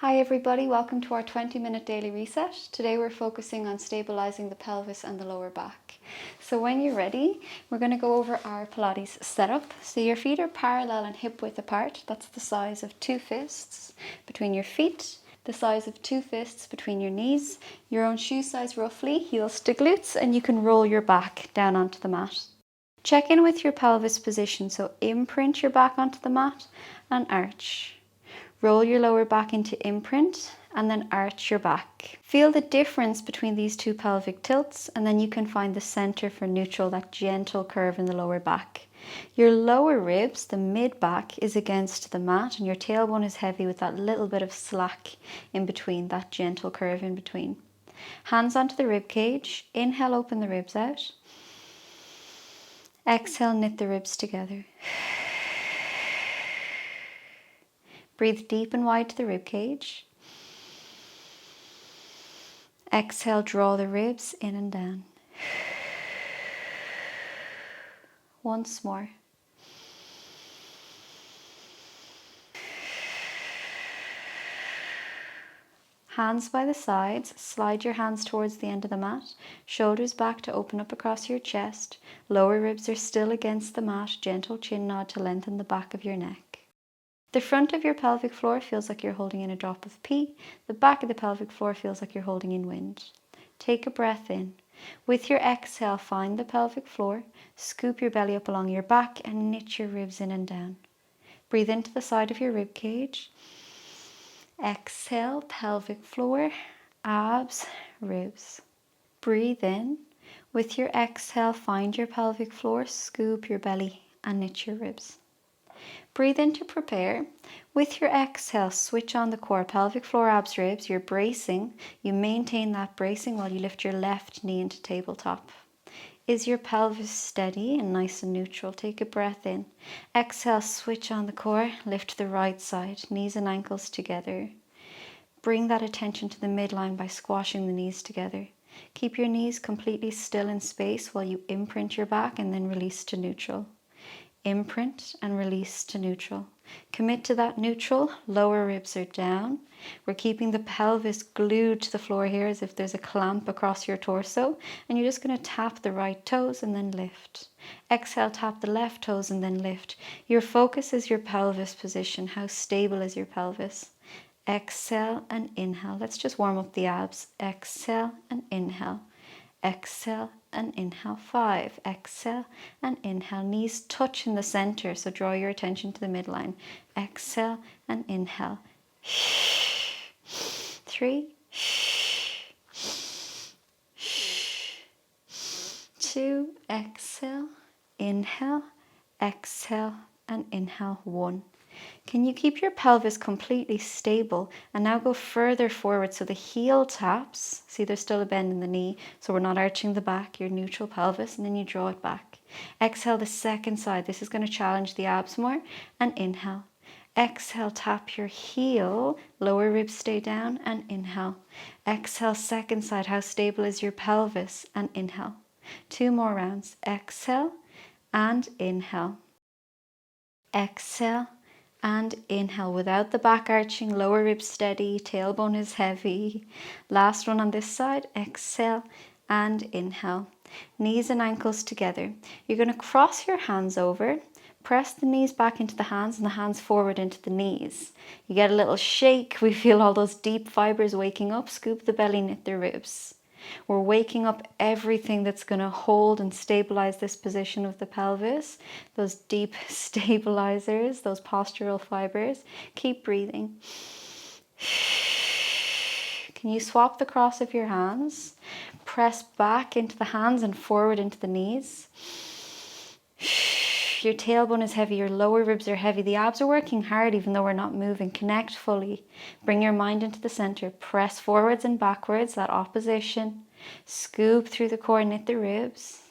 Hi everybody, welcome to our 20-minute daily reset. Today we're focusing on stabilizing the pelvis and the lower back. So when you're ready, we're going to go over our Pilates setup. So your feet are parallel and hip width apart. That's the size of 2 fists between your feet, the size of 2 fists between your knees, your own shoe size roughly, heels to glutes, and you can roll your back down onto the mat. Check in with your pelvis position, so imprint your back onto the mat and arch. Roll your lower back into imprint and then arch your back. Feel the difference between these two pelvic tilts, and then you can find the center for neutral, that gentle curve in the lower back. Your lower ribs, the mid back, is against the mat and your tailbone is heavy with that little bit of slack in between, that gentle curve in between. Hands onto the rib cage. Inhale, open the ribs out. Exhale, knit the ribs together. Breathe deep and wide to the rib cage. Exhale, draw the ribs in and down. Once more. Hands by the sides, slide your hands towards the end of the mat, shoulders back to open up across your chest, lower ribs are still against the mat, gentle chin nod to lengthen the back of your neck. The front of your pelvic floor feels like you're holding in a drop of pee. The back of the pelvic floor feels like you're holding in wind. Take a breath in. With your exhale, find the pelvic floor, scoop your belly up along your back and knit your ribs in and down. Breathe into the side of your rib cage. Exhale, pelvic floor, abs, ribs. Breathe in. With your exhale, find your pelvic floor, scoop your belly and knit your ribs. Breathe in to prepare. With your exhale, switch on the core, pelvic floor, abs, ribs. You're bracing. You maintain that bracing while you lift your left knee into tabletop. Is your pelvis steady and nice and neutral? Take a breath in. Exhale, switch on the core, lift the right side, knees and ankles together. Bring that attention to the midline by squashing the knees together. Keep your knees completely still in space while you imprint your back and then release to neutral. Imprint and release to neutral. Commit to that neutral. Lower ribs are down. We're keeping the pelvis glued to the floor here as if there's a clamp across your torso, and you're just going to tap the right toes and then lift. Exhale, tap the left toes and then lift. Your focus is your pelvis position. How stable is your pelvis? Exhale and inhale. Let's just warm up the abs. Exhale and inhale. Exhale and inhale. 5. Exhale and inhale. Knees touch in the center, so draw your attention to the midline. Exhale and inhale. 3. 2. Exhale. Inhale. Exhale and inhale. 1. Can you keep your pelvis completely stable and now go further forward so the heel taps? See, there's still a bend in the knee, so we're not arching the back, your neutral pelvis, and then you draw it back. Exhale the second side. This is going to challenge the abs more. And inhale. Exhale, tap your heel, lower ribs stay down, and inhale. Exhale, second side. How stable is your pelvis? And inhale. 2 more rounds. Exhale and inhale. Exhale and inhale without the back arching, lower ribs steady, tailbone is heavy. Last one on this side. Exhale and inhale. Knees and ankles together. You're going to cross your hands over, press the knees back into the hands and the hands forward into the knees. You get a little shake. We feel all those deep fibers waking up. Scoop the belly, knit the ribs. We're waking up everything that's going to hold and stabilize this position of the pelvis. Those deep stabilizers, those postural fibers. Keep breathing. Can you swap the cross of your hands? Press back into the hands and forward into the knees. Your tailbone is heavy, your lower ribs are heavy. The abs are working hard even though we're not moving. Connect fully. Bring your mind into the center. Press forwards and backwards, that opposition. Scoop through the core, knit the ribs.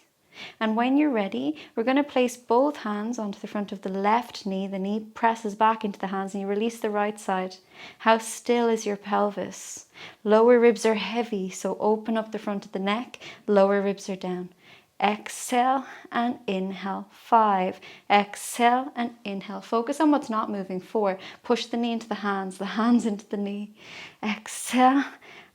And when you're ready, we're going to place both hands onto the front of the left knee. The knee presses back into the hands and you release the right side. How still is your pelvis? Lower ribs are heavy, so open up the front of the neck. Lower ribs are down. exhale and inhale. 5, exhale and inhale. Focus on what's not moving. 4, push the knee into the hands into the knee. Exhale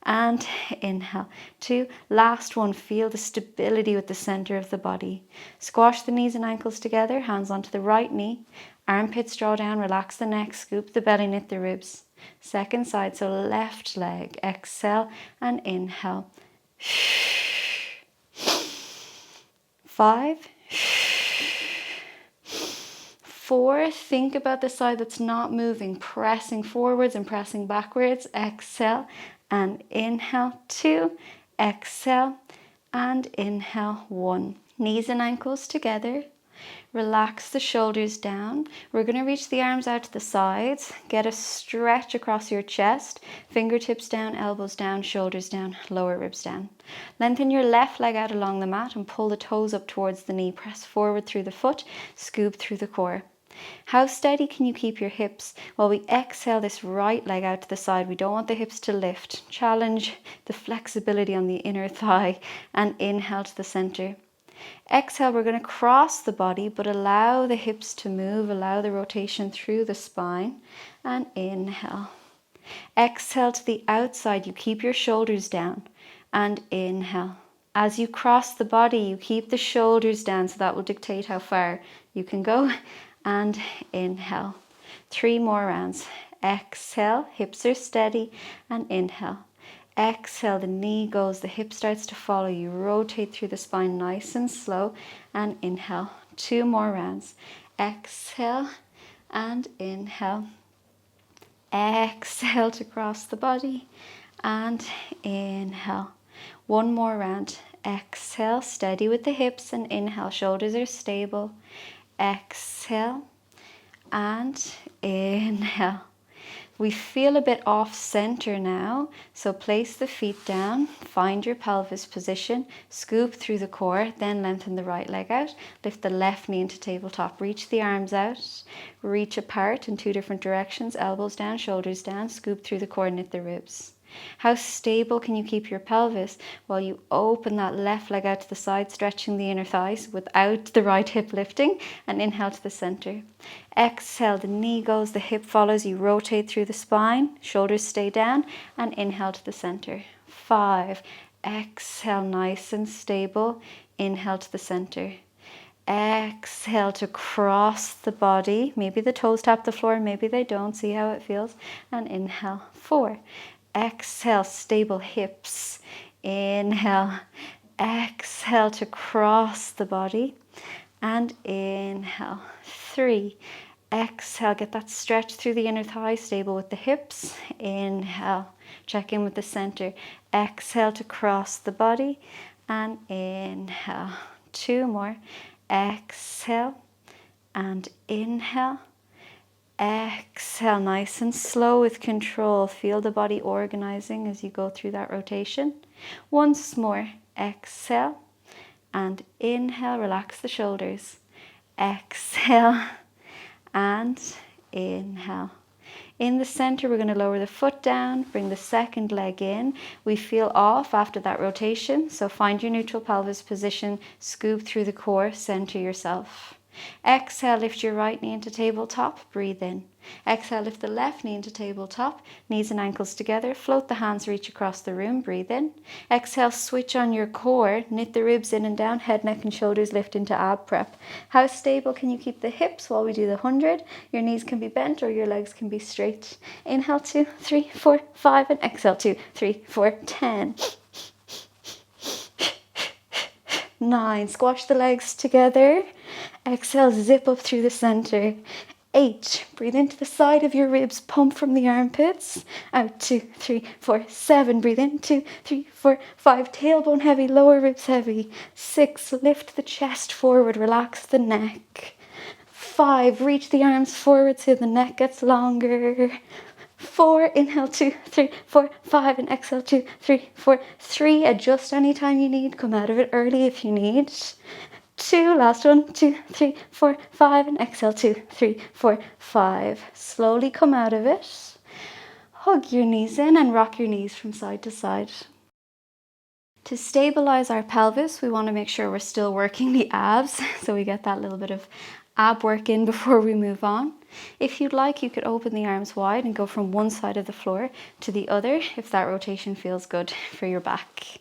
and inhale. 2, last one, feel the stability with the center of the body. Squash the knees and ankles together, hands onto the right knee, armpits draw down, relax the neck, scoop the belly, knit the ribs. Second side, so left leg, exhale and inhale. 5, 4, think about the side that's not moving, pressing forwards and pressing backwards. Exhale and inhale. 2, exhale and inhale. 1, knees and ankles together. Relax the shoulders down. We're going to reach the arms out to the sides. Get a stretch across your chest. Fingertips down, elbows down, shoulders down, lower ribs down. Lengthen your left leg out along the mat and pull the toes up towards the knee. Press forward through the foot, scoop through the core. How steady can you keep your hips? While we exhale this right leg out to the side, we don't want the hips to lift. Challenge the flexibility on the inner thigh and inhale to the center. Exhale, we're going to cross the body, but allow the hips to move, allow the rotation through the spine, and inhale. Exhale to the outside, you keep your shoulders down, and inhale. As you cross the body, you keep the shoulders down, so that will dictate how far you can go, and inhale. 3 more rounds. Exhale, hips are steady, and inhale. Exhale, the knee goes, the hip starts to follow. You rotate through the spine nice and slow, and inhale. 2 more rounds. Exhale and inhale. Exhale to cross the body and inhale. 1 more round. Exhale, steady with the hips, and inhale. Shoulders are stable. Exhale and inhale. We feel a bit off center now, so place the feet down, find your pelvis position, scoop through the core, then lengthen the right leg out, lift the left knee into tabletop, reach the arms out, reach apart in 2 different directions, elbows down, shoulders down, scoop through the core, knit the ribs. How stable can you keep your pelvis while you open that left leg out to the side, stretching the inner thighs without the right hip lifting, and inhale to the center. Exhale, the knee goes, the hip follows, you rotate through the spine, shoulders stay down, and inhale to the center. 5, exhale, nice and stable, inhale to the center. Exhale to cross the body, maybe the toes tap the floor, maybe they don't, see how it feels, and inhale. 4, exhale, stable hips, inhale, exhale to cross the body, and inhale. 3, exhale, get that stretch through the inner thigh, stable with the hips, inhale, check in with the center, exhale to cross the body, and inhale. 2 more, exhale, and inhale. Exhale, nice and slow with control. Feel the body organizing as you go through that rotation. Once more, exhale and inhale, relax the shoulders. Exhale and inhale. In the center, we're going to lower the foot down, bring the second leg in. We feel off after that rotation, so find your neutral pelvis position, scoop through the core, center yourself. Exhale, lift your right knee into tabletop, breathe in. Exhale, lift the left knee into tabletop, knees and ankles together, float the hands, reach across the room, breathe in. Exhale, switch on your core, knit the ribs in and down, head, neck and shoulders lift into ab prep. How stable can you keep the hips while we do the 100? Your knees can be bent or your legs can be straight. Inhale, 2, 3, 4, 5, and exhale, 2, 3, 4, 10. 9, squash the legs together. Exhale, zip up through the center. 8, breathe into the side of your ribs, pump from the armpits. Out, 2, 3, 4, 7, breathe in, 2, 3, 4, 5, tailbone heavy, lower ribs heavy. 6, lift the chest forward, relax the neck. 5, reach the arms forward so the neck gets longer. 4, inhale, 2, 3, 4, 5, and exhale, 2, 3, 4, 3. Adjust anytime you need, come out of it early if you need. 2, last one, 2, 3, 4, 5, and exhale, 2, 3, 4, 5. Slowly come out of it. Hug your knees in and rock your knees from side to side. To stabilize our pelvis, we want to make sure we're still working the abs, so we get that little bit of ab work in before we move on. If you'd like, you could open the arms wide and go from one side of the floor to the other if that rotation feels good for your back.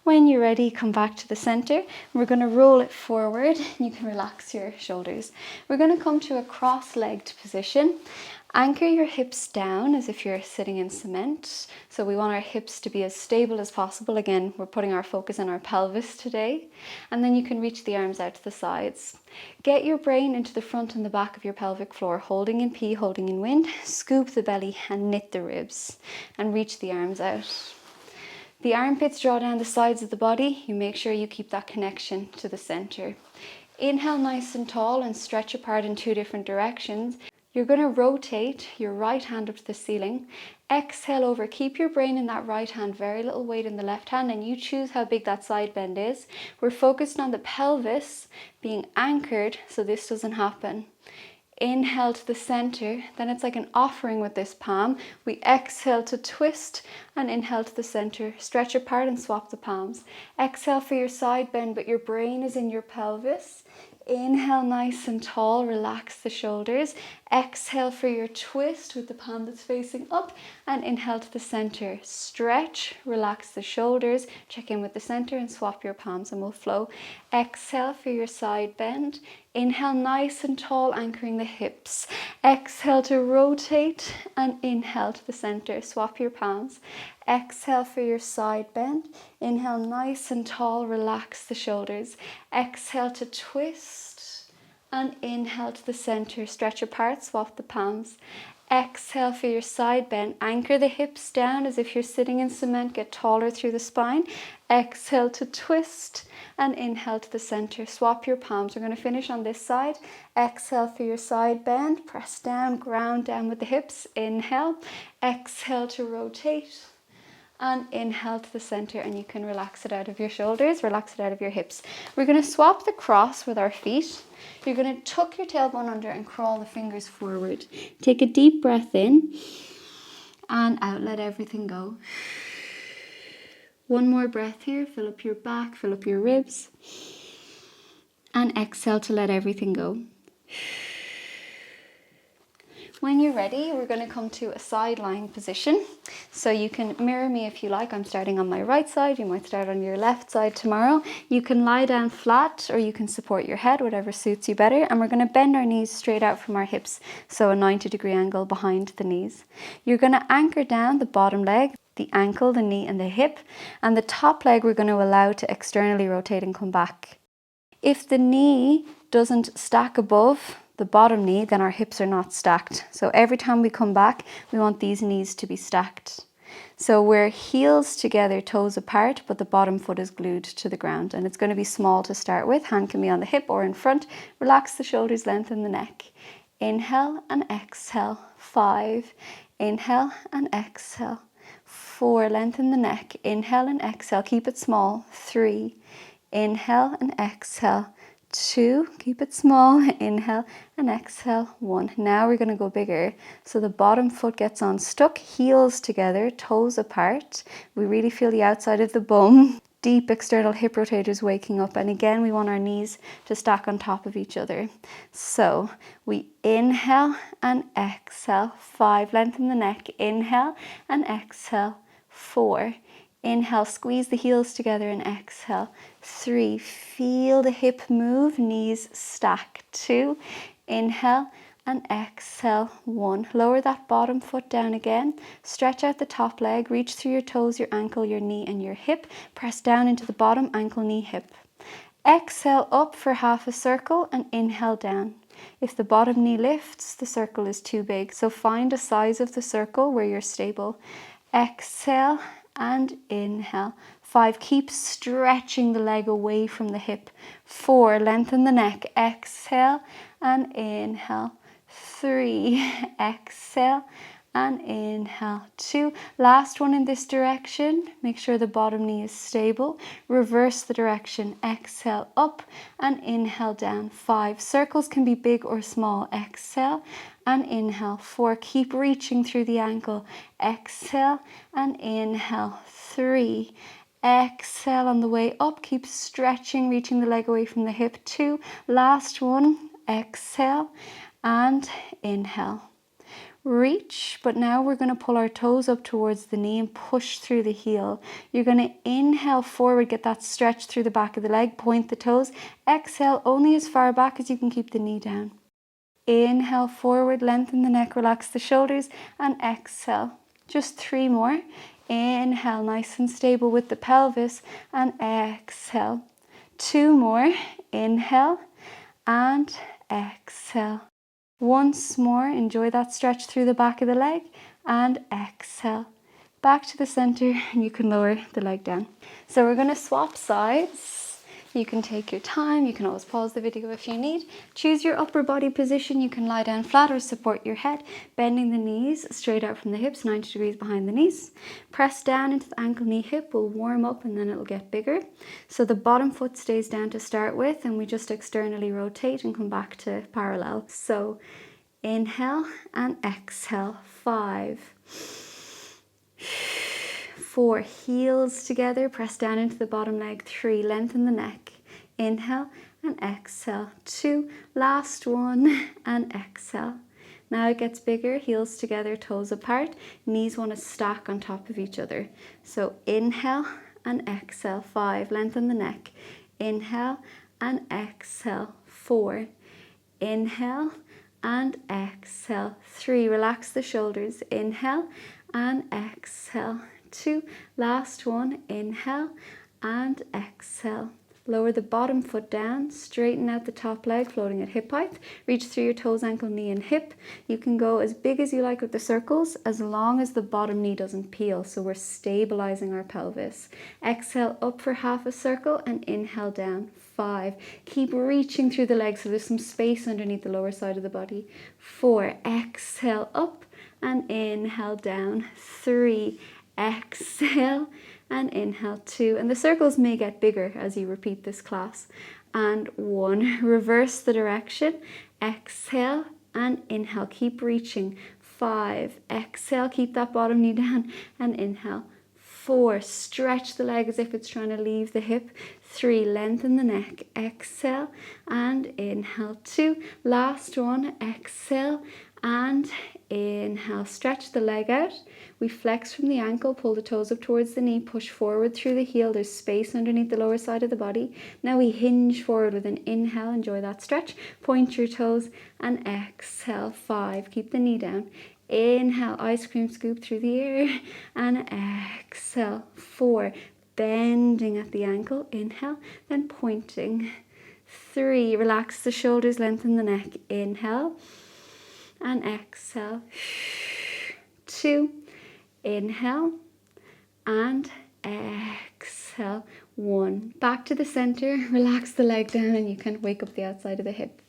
When you're ready, come back to the center. We're going to roll it forward. You can relax your shoulders. We're going to come to a cross-legged position. Anchor your hips down as if you're sitting in cement. So we want our hips to be as stable as possible. Again, we're putting our focus on our pelvis today. And then you can reach the arms out to the sides. Get your brain into the front and the back of your pelvic floor, holding in P, holding in wind. Scoop the belly and knit the ribs and reach the arms out. The armpits draw down the sides of the body. You make sure you keep that connection to the center. Inhale nice and tall and stretch apart in 2 different directions. You're going to rotate your right hand up to the ceiling. Exhale over. Keep your brain in that right hand, very little weight in the left hand, and you choose how big that side bend is. We're focused on the pelvis being anchored so this doesn't happen. Inhale to the center, then it's like an offering with this palm. We exhale to twist and inhale to the center. Stretch apart and swap the palms. Exhale for your side bend, but your brain is in your pelvis. Inhale nice and tall, relax the shoulders. Exhale for your twist with the palm that's facing up and inhale to the center. Stretch, relax the shoulders, check in with the center and swap your palms and we'll flow. Exhale for your side bend. Inhale nice and tall, anchoring the hips. Exhale to rotate and inhale to the center. Swap your palms. Exhale for your side bend. Inhale nice and tall, relax the shoulders. Exhale to twist and inhale to the center. Stretch apart, swap the palms. Exhale for your side bend. Anchor the hips down as if you're sitting in cement. Get taller through the spine. Exhale to twist and inhale to the center. Swap your palms. We're going to finish on this side. Exhale for your side bend. Press down, ground down with the hips. Inhale. Exhale to rotate. And inhale to the center, and you can relax it out of your shoulders, relax it out of your hips. We're going to swap the cross with our feet. You're going to tuck your tailbone under and crawl the fingers forward. Take a deep breath in and out, let everything go. One more breath here, fill up your back, fill up your ribs. And exhale to let everything go. When you're ready, we're going to come to a side lying position. So you can mirror me if you like. I'm starting on my right side. You might start on your left side tomorrow. You can lie down flat or you can support your head, whatever suits you better. And we're going to bend our knees straight out from our hips. So a 90-degree angle behind the knees. You're going to anchor down the bottom leg, the ankle, the knee and the hip. And the top leg we're going to allow to externally rotate and come back. If the knee doesn't stack above the bottom knee, then our hips are not stacked. So every time we come back, we want these knees to be stacked. So we're heels together, toes apart, but the bottom foot is glued to the ground. And it's going to be small to start with. Hand can be on the hip or in front. Relax the shoulders, lengthen the neck. Inhale and exhale. 5. Inhale and exhale. 4. Lengthen the neck. Inhale and exhale. Keep it small. 3. Inhale and exhale. 2, keep it small, inhale and exhale. 1. Now we're going to go bigger. So the bottom foot gets unstuck, heels together, toes apart. We really feel the outside of the bum. Deep external hip rotators waking up. And again, we want our knees to stack on top of each other. So we inhale and exhale. 5, lengthen the neck. Inhale and exhale. 4. Inhale, squeeze the heels together and exhale. 3, feel the hip move, knees stack. 2, inhale and exhale. 1, lower that bottom foot down again. Stretch out the top leg, reach through your toes, your ankle, your knee and your hip. Press down into the bottom, ankle, knee, hip. Exhale up for half a circle and inhale down. If the bottom knee lifts, the circle is too big. So find a size of the circle where you're stable. Exhale and inhale. 5, keep stretching the leg away from the hip. 4, lengthen the neck. Exhale and inhale. 3, exhale and inhale. 2, last one in this direction. Make sure the bottom knee is stable. Reverse the direction. Exhale up and inhale down. 5, circles can be big or small. Exhale and inhale. 4, keep reaching through the ankle. Exhale and inhale. 3, Exhale on the way up. Keep stretching, reaching the leg away from the hip. 2. Last one. Exhale and inhale. Reach, but now we're going to pull our toes up towards the knee and push through the heel. You're going to inhale forward, get that stretch through the back of the leg, point the toes. Exhale only as far back as you can, keep the knee down. Inhale forward, lengthen the neck, relax the shoulders, and exhale. Just 3 more. Inhale, nice and stable with the pelvis, and exhale. 2 more. Inhale and exhale. Once more, enjoy that stretch through the back of the leg, and exhale. Back to the center, and you can lower the leg down. So we're going to swap sides. You can take your time. You can always pause the video if you need. Choose your upper body position. You can lie down flat or support your head, bending the knees straight out from the hips, 90 degrees behind the knees. Press down into the ankle, knee, hip. Will warm up and then it'll get bigger. So the bottom foot stays down to start with, and we just externally rotate and come back to parallel. So inhale and exhale. 5, 4, heels together, press down into the bottom leg. 3, lengthen the neck. Inhale and exhale. 2, last one, and exhale. Now it gets bigger, heels together, toes apart. Knees want to stack on top of each other. So inhale and exhale. 5, lengthen the neck. Inhale and exhale. 4, inhale and exhale. 3, relax the shoulders. Inhale and exhale. 2, last one. Inhale and exhale. Lower the bottom foot down, straighten out the top leg, floating at hip height. Reach through your toes, ankle, knee, and hip. You can go as big as you like with the circles, as long as the bottom knee doesn't peel. So we're stabilizing our pelvis. Exhale up for half a circle and inhale down. 5, keep reaching through the legs so there's some space underneath the lower side of the body. 4, exhale up and inhale down. 3, exhale and inhale. 2, and the circles may get bigger as you repeat this class. And 1, reverse the direction. Exhale and inhale, keep reaching. 5, exhale, keep that bottom knee down and inhale. 4, stretch the leg as if it's trying to leave the hip. 3, lengthen the neck. Exhale and inhale. 2, last one. Exhale and inhale. Stretch the leg out. We flex from the ankle, pull the toes up towards the knee, push forward through the heel. There's space underneath the lower side of the body. Now we hinge forward with an inhale. Enjoy that stretch. Point your toes and exhale. 5, keep the knee down. Inhale, ice cream scoop through the air, and exhale. 4, bending at the ankle. Inhale, then pointing. 3, relax the shoulders, lengthen the neck. Inhale and exhale. 2, inhale and exhale. 1, back to the center. Relax the leg down and you can wake up the outside of the hip.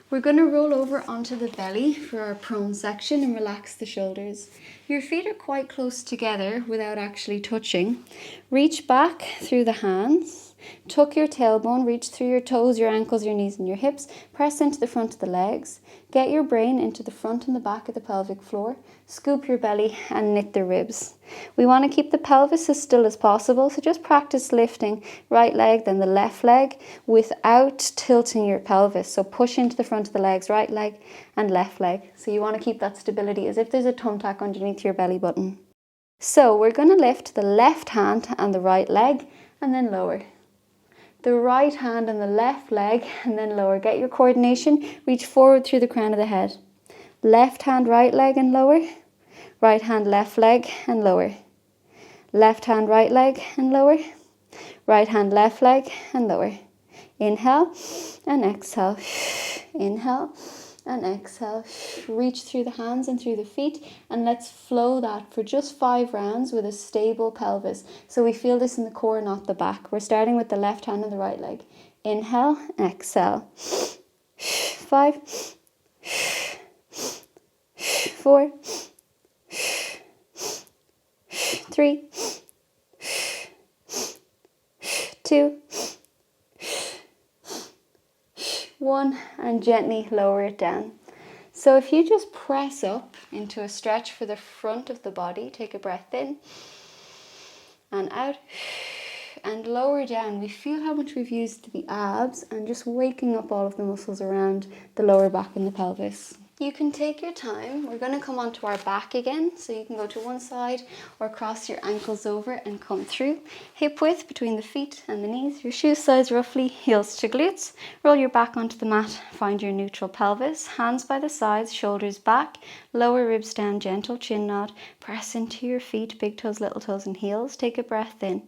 We're going to roll over onto the belly for our prone section and relax the shoulders. Your feet are quite close together without actually touching. Reach back through the hands. Tuck your tailbone, reach through your toes, your ankles, your knees and your hips. Press into the front of the legs. Get your brain into the front and the back of the pelvic floor. Scoop your belly and knit the ribs. We want to keep the pelvis as still as possible, so just practice lifting right leg, then the left leg without tilting your pelvis. So push into the front of the legs, right leg and left leg. So you want to keep that stability as if there's a thumbtack underneath your belly button. So we're going to lift the left hand and the right leg and then lower. The right hand and the left leg and then lower. Get your coordination. Reach forward through the crown of the head. Left hand, right leg and lower. Right hand, left leg and lower. Left hand, right leg and lower. Right hand, left leg and lower. Inhale and exhale. Inhale and exhale. Reach through the hands and through the feet, and let's flow that for just 5 rounds with a stable pelvis. So we feel this in the core, not the back. We're starting with the left hand and the right leg. Inhale, exhale. 5, 4, 3, 2, 1, and gently lower it down. So if you just press up into a stretch for the front of the body, take a breath in and out. and lower down. We feel how much we've used the abs and just waking up all of the muscles around the lower back and the pelvis. You can take your time. We're going to come onto our back again, so you can go to one side or cross your ankles over and come through. Hip width between the feet and the knees, your shoe size roughly, heels to glutes. Roll your back onto the mat, find your neutral pelvis, hands by the sides, shoulders back, lower ribs down, gentle chin nod. Press into your feet, big toes, little toes and heels. Take a breath in.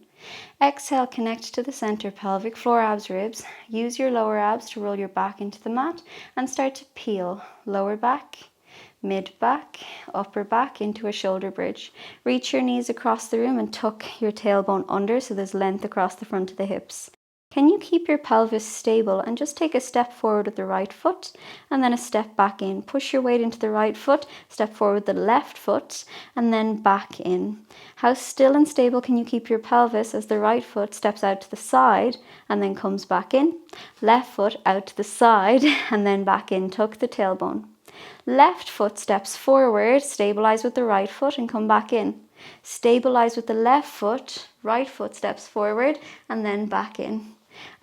Exhale, connect to the center, pelvic floor, abs, ribs. Use your lower abs to roll your back into the mat and start to peel. Lower back, mid back, upper back into a shoulder bridge. Reach your knees across the room and tuck your tailbone under so there's length across the front of the hips. Can you keep your pelvis stable and just take a step forward with the right foot and then a step back in. Push your weight into the right foot, step forward with the left foot and then back in. How still and stable can you keep your pelvis as the right foot steps out to the side and then comes back in? Left foot out to the side and then back in. Tuck the tailbone. Left foot steps forward, stabilize with the right foot and come back in. Stabilize with the left foot, right foot steps forward and then back in.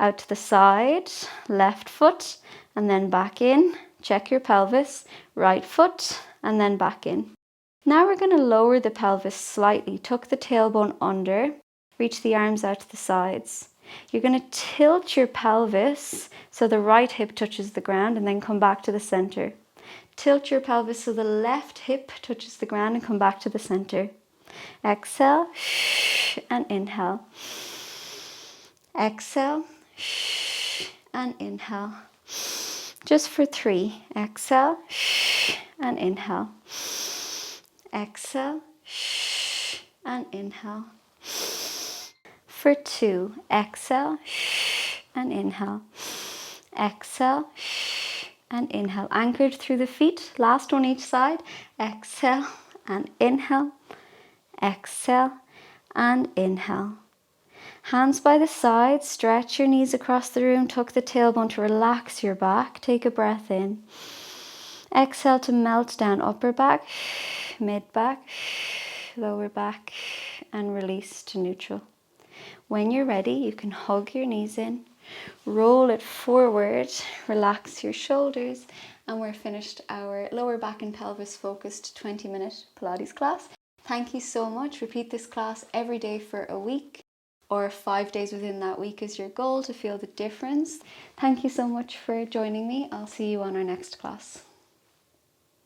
Out to the side, left foot and then back in. Check your pelvis, right foot and then back in. Now we're going to lower the pelvis slightly. Tuck the tailbone under, reach the arms out to the sides. You're going to tilt your pelvis so the right hip touches the ground and then come back to the center. Tilt your pelvis so the left hip touches the ground and come back to the center. Exhale and inhale. Exhale and inhale. Just for 3. Exhale and inhale. Exhale and inhale. For 2. Exhale and inhale. Exhale and inhale. Anchored through the feet. Last one each side. Exhale and inhale. Exhale and inhale. Hands by the sides, stretch your knees across the room, tuck the tailbone to relax your back. Take a breath in. Exhale to melt down upper back, mid back, lower back, and release to neutral. When you're ready, you can hug your knees in, roll it forward, relax your shoulders, and we're finished our lower back and pelvis focused 20-minute Pilates class. Thank you so much. Repeat this class every day for a week, or 5 days within that week is your goal to feel the difference. Thank you so much for joining me. I'll see you on our next class.